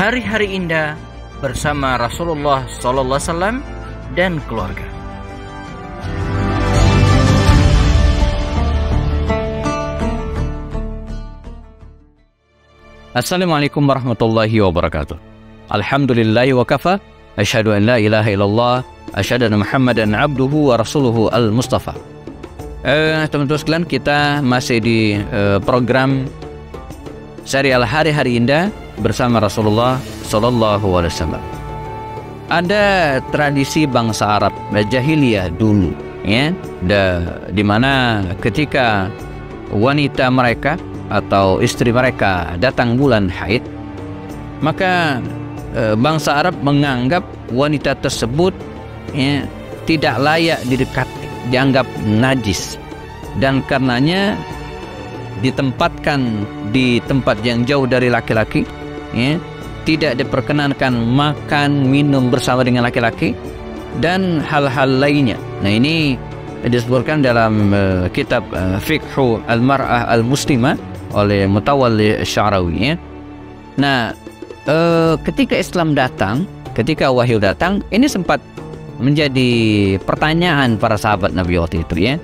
hari-hari indah bersama Rasulullah SAW dan keluarga. Assalamualaikum warahmatullahi wabarakatuh. Alhamdulillahi wa kafa. Asyhadu an la ilaha illallah. Asyhadu anna Muhammadan abduhu wa rasuluhu al-Mustafa. Teman-teman sekalian, kita masih di program serial Hari-Hari Indah bersama Rasulullah Sallallahu Alaihi Wasallam. Ada tradisi bangsa Arab jahiliyah dulu, ya, di mana ketika wanita mereka atau istri mereka datang bulan haid, maka bangsa Arab menganggap wanita tersebut, ya, tidak layak didekati, dianggap najis, dan karenanya ditempatkan di tempat yang jauh dari laki-laki, ya, tidak diperkenankan makan minum bersama dengan laki-laki dan hal-hal lainnya. Nah, ini disebutkan dalam kitab Fiqhu Al-Mar'ah Al-Muslimah oleh Mutawalli Sya'rawi, ya. Nah, ketika Islam datang, ketika wahyu datang, ini sempat menjadi pertanyaan para sahabat Nabi waktu itu, ya.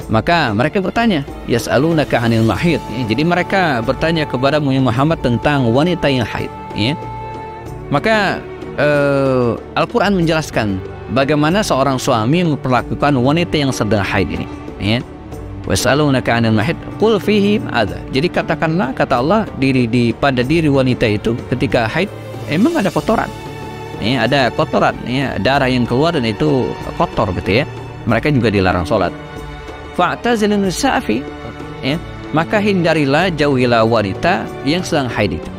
Maka mereka bertanya, yas'alunaka 'anil mahid, ya. Jadi mereka bertanya kepada Muhammad tentang wanita yang haid, ya. Maka Al-Quran menjelaskan bagaimana seorang suami memperlakukan wanita yang sedang haid ini, ya. Was'alunaka 'anil mahid qul fihi adza. Jadi katakanlah, kata Allah, pada diri wanita itu ketika haid emang ada kotoran. Ya, ada kotoran, ya, darah yang keluar dan itu kotor, gitu, ya. Mereka juga dilarang sholat. Fa'tazilun nisa'i, ya, maka hindarilah, jauhilah wanita yang sedang haid itu.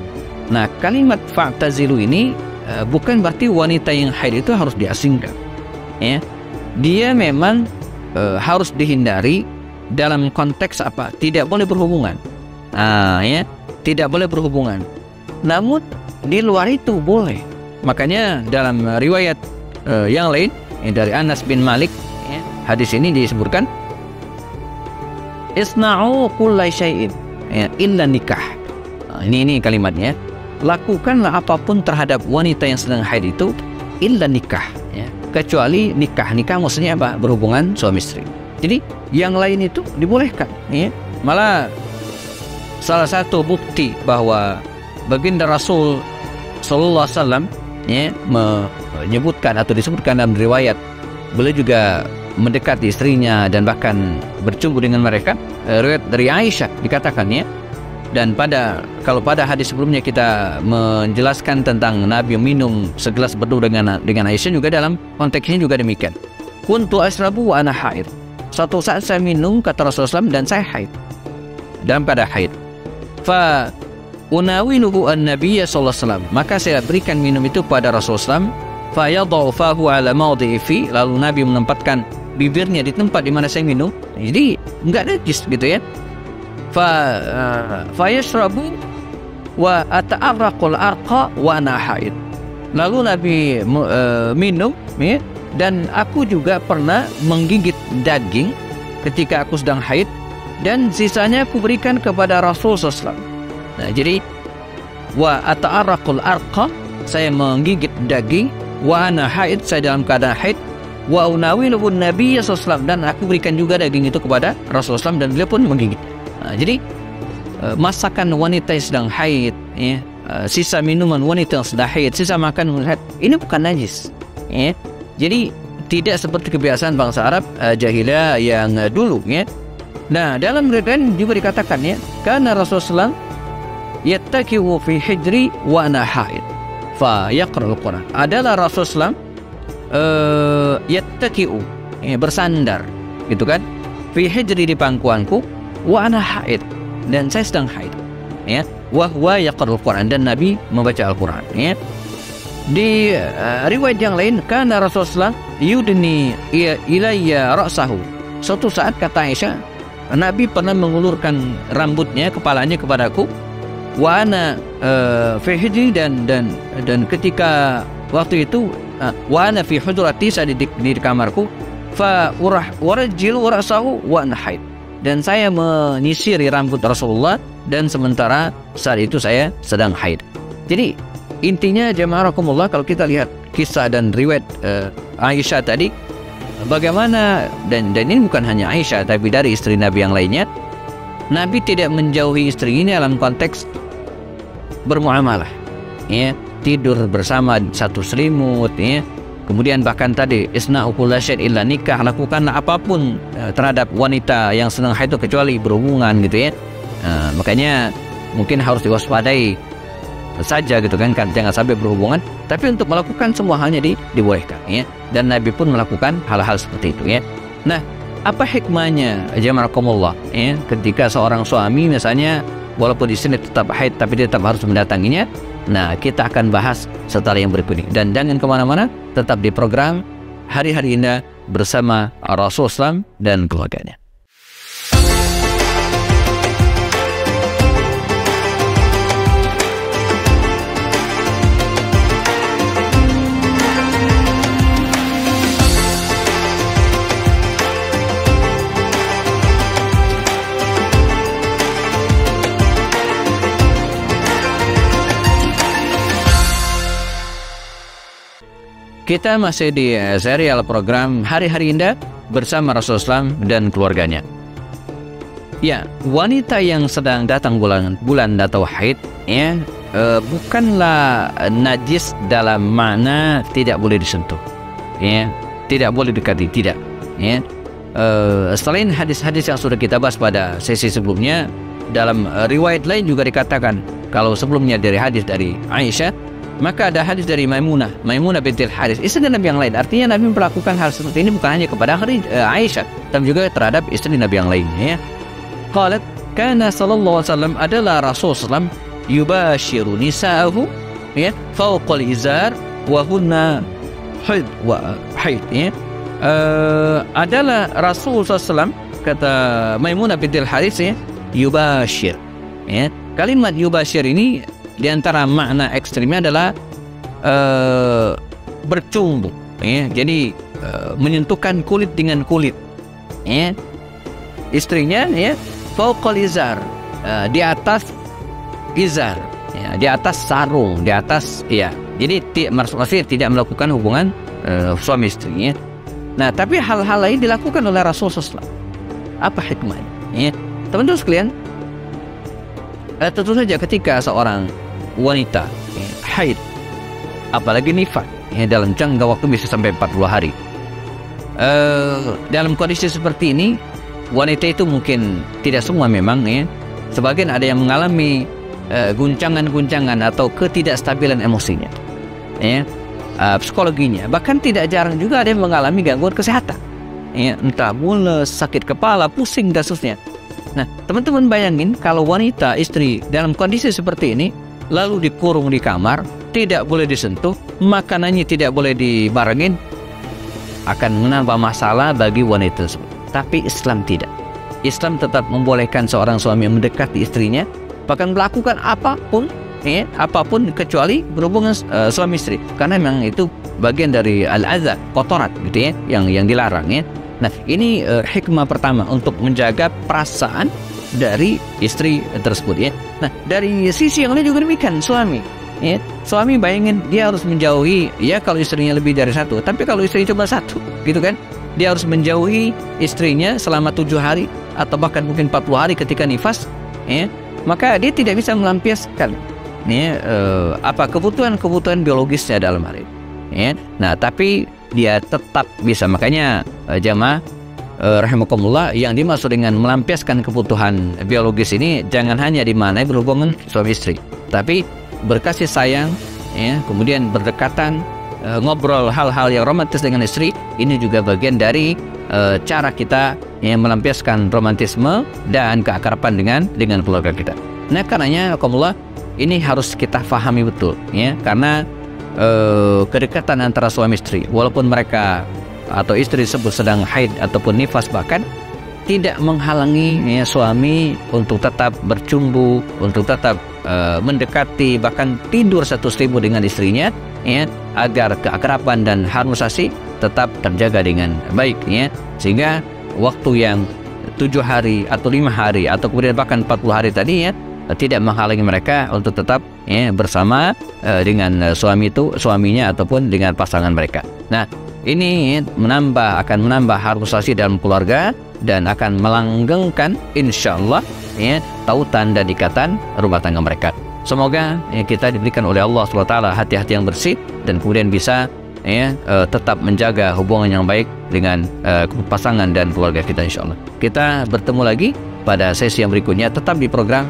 Nah, kalimat fa'tazilu ini bukan berarti wanita yang haid itu harus diasingkan, ya. Dia memang harus dihindari dalam konteks apa? Tidak boleh berhubungan. Ya, tidak boleh berhubungan. Namun di luar itu boleh. Makanya dalam riwayat yang lain, dari Anas bin Malik, ya, hadis ini disebutkan, isna'u kullai syai'in, ya, illa nikah. Ini kalimatnya. Lakukanlah apapun terhadap wanita yang sedang haid itu illa nikah, ya, kecuali nikah. Nikah maksudnya apa? Berhubungan suami istri. Jadi yang lain itu dibolehkan, ya. Malah salah satu bukti bahwa baginda Rasul Sallallahu Alaihi Wasallam, ya, menyebutkan atau disebutkan dalam riwayat, beliau juga mendekati istrinya dan bahkan bercumbu dengan mereka. Riwayat dari Aisyah dikatakan, ya. Dan kalau pada hadis sebelumnya kita menjelaskan tentang Nabi minum segelas bedu dengan Aisyah, juga dalam konteksnya juga demikian. Kuntu asrabu wa ana haid. Suatu saat saya minum, kata Rasulullah SAW, dan saya haid, dalam keadaan haid. Fa unawiluhu an-nabiyya sallallahu alaihi wasallam, maka saya berikan minum itu pada Rasulullah SAW. Fa yadau fahu ala mawdi'i fi, lalu Nabi menempatkan bibirnya di tempat di mana saya minum. Jadi enggak najis, gitu, ya. Fa yashrabu wa ata'arraqul arqa wa ana haid. Lalu Nabi minum, ya, dan aku juga pernah menggigit daging ketika aku sedang haid, dan sisanya aku berikan kepada Rasulullah SAW. Nah, jadi wa ata'arraqul arqa, saya menggigit daging, wa ana haid, saya dalam keadaan haid, wa unawiluhu nabiyya sallallahu, dan aku berikan juga daging itu kepada Rasulullah SAW, dan beliau pun menggigit. Nah, jadi masakan wanita yang sedang haid, ya, sisa minuman wanita yang sedang haid, sisa makan wanita haid, ini bukan najis, ya. Jadi tidak seperti kebiasaan bangsa Arab jahiliyah yang dulu, ya. Nah, dalam riwayat juga dikatakan, ya, karena Rasulullah yattaki'u fi hijri wa ana haid fa yaqra'ul Qur'an. Adalah Rasulullah yattaki'u, ya, bersandar, gitu kan, fi hijri, di pangkuanku, wa ana haid, dan saya sedang haid, ya, wa huwa yaqra'ul Qur'an, dan Nabi membaca Al-Qur'an, ya. Di riwayat yang lain, karena Rasulullah yudni ilayya ra'sahu. Suatu saat, kata Aisyah, Nabi pernah mengulurkan rambutnya, kepalanya kepadaku, wa ana fi hijri, dan ketika waktu itu wa ana fi hujrati, saya di kamarku, fa urajjilu ra'sahu wa ana haid, dan saya menyisiri rambut Rasulullah, dan sementara saat itu saya sedang haid. Jadi intinya jemaah rahimakumullah, kalau kita lihat kisah dan riwayat Aisyah tadi, bagaimana, dan ini bukan hanya Aisyah tapi dari istri Nabi yang lainnya, Nabi tidak menjauhi istri ini dalam konteks bermuamalah, ya, tidur bersama satu selimut, ya. Kemudian bahkan tadi isna'u kulla syai'in illa nikah, lakukanlah apapun terhadap wanita yang sedang haid kecuali berhubungan gitu ya. Makanya mungkin harus diwaspadai saja gitu kan, jangan sampai berhubungan, tapi untuk melakukan semua halnya dibolehkan ya. Dan Nabi pun melakukan hal-hal seperti itu ya. Nah, apa hikmahnya jamaah ya, ketika seorang suami misalnya walaupun di sini tetap haid tapi dia tetap harus mendatanginya? Nah, kita akan bahas setelah yang berikut ini. Dan jangan kemana-mana, tetap di program Hari-Hari Indah bersama Rasulullah SAW dan keluarganya. Kita masih di serial program Hari-Hari Indah bersama Rasulullah SAW dan keluarganya. Ya, wanita yang sedang datang bulan atau haid ya, bukanlah najis dalam makna tidak boleh disentuh, ya, tidak boleh dekati, tidak. Ya. Selain hadis-hadis yang sudah kita bahas pada sesi sebelumnya, dalam riwayat lain juga dikatakan, kalau sebelumnya dari hadis dari Aisyah, maka ada hadis dari Maimunah bintil Haris, istri Nabi yang lain. Artinya Nabi melakukan hal seperti ini bukan hanya kepada Aisyah, tapi juga terhadap istri Nabi yang lainnya. Qalat kana sallallahu alaihi wasallam, adalah Rasulullah yubashiru nisa'ahu ya fawqa al-izar wa hunna haid wa haid ya. Adalah Rasulullah SAW, kata Maimunah bintil Haris ya, yubashir ya. Kalimat yubashir ini di antara makna ekstrimnya adalah bercumbu, ya. Jadi menyentuhkan kulit dengan kulit, ya. Istrinya, ya, fauqal izar, di atas izar, ya, di atas sarung, di atas, ya. Jadi maksudnya tidak melakukan hubungan suami istrinya. Nah, tapi hal-hal lain dilakukan oleh Rasulullah SAW. Apa hikmahnya? Ya, teman-teman sekalian, tentu saja ketika seorang wanita ya, haid, apalagi nifas ya, dalam jangka waktu bisa sampai 40 hari, dalam kondisi seperti ini, wanita itu mungkin tidak semua memang ya, sebagian ada yang mengalami guncangan-guncangan atau ketidakstabilan emosinya ya, psikologinya, bahkan tidak jarang juga ada yang mengalami gangguan kesehatan ya, entah mules, sakit kepala, pusing dan seterusnya. Nah, teman-teman bayangin kalau wanita istri dalam kondisi seperti ini lalu dikurung di kamar, tidak boleh disentuh, makanannya tidak boleh dibarengin, akan menambah masalah bagi wanita tersebut. Tapi Islam tidak. Islam tetap membolehkan seorang suami mendekati istrinya, bahkan melakukan apapun, ya, apapun kecuali berhubungan suami istri, karena memang itu bagian dari al-adza, kotoran gitu ya, yang dilarang ya. Nah, ini hikmah pertama untuk menjaga perasaan dari istri tersebut ya. Nah, dari sisi yang lain juga demikian, suami ya. Suami bayangin dia harus menjauhi, ya kalau istrinya lebih dari satu, tapi kalau istrinya cuma satu gitu kan, dia harus menjauhi istrinya selama 7 hari atau bahkan mungkin 40 hari ketika nifas ya. Maka dia tidak bisa melampiaskan ya, apa kebutuhan biologisnya dalam hari ya. Nah, tapi dia tetap bisa, makanya jamaah rahimakumullah, yang dimaksud dengan melampiaskan kebutuhan biologis ini jangan hanya dimaknai berhubungan suami istri, tapi berkasih sayang ya, kemudian berdekatan, ngobrol hal-hal yang romantis dengan istri, ini juga bagian dari cara kita yang melampiaskan romantisme dan keakraban dengan keluarga kita. Nah, karenanya rahimakumullah, ini harus kita fahami betul ya, karena kedekatan antara suami istri, walaupun mereka atau istri tersebut sedang haid ataupun nifas, bahkan tidak menghalangi ya, suami untuk tetap bercumbu, untuk tetap mendekati, bahkan tidur satu selimut dengan istrinya ya, agar keakraban dan harmonisasi tetap terjaga dengan baik ya. Sehingga waktu yang 7 hari atau 5 hari atau kemudian bahkan 40 hari tadi ya, tidak menghalangi mereka untuk tetap bersama dengan suaminya ataupun dengan pasangan mereka. Nah, ini akan menambah harmonisasi dalam keluarga dan akan melanggengkan insyaallah tautan dan ikatan rumah tangga mereka. Semoga kita diberikan oleh Allah SWT hati-hati yang bersih dan kemudian bisa tetap menjaga hubungan yang baik dengan pasangan dan keluarga kita insyaallah. Kita bertemu lagi pada sesi yang berikutnya, tetap di program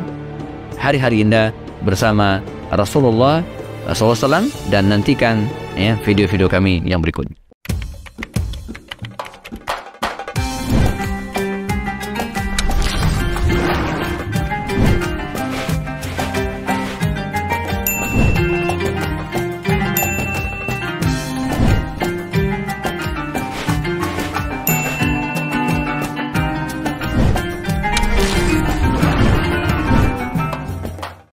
Hari-Hari Indah bersama Rasulullah SAW, dan nantikan video-video kami yang berikutnya.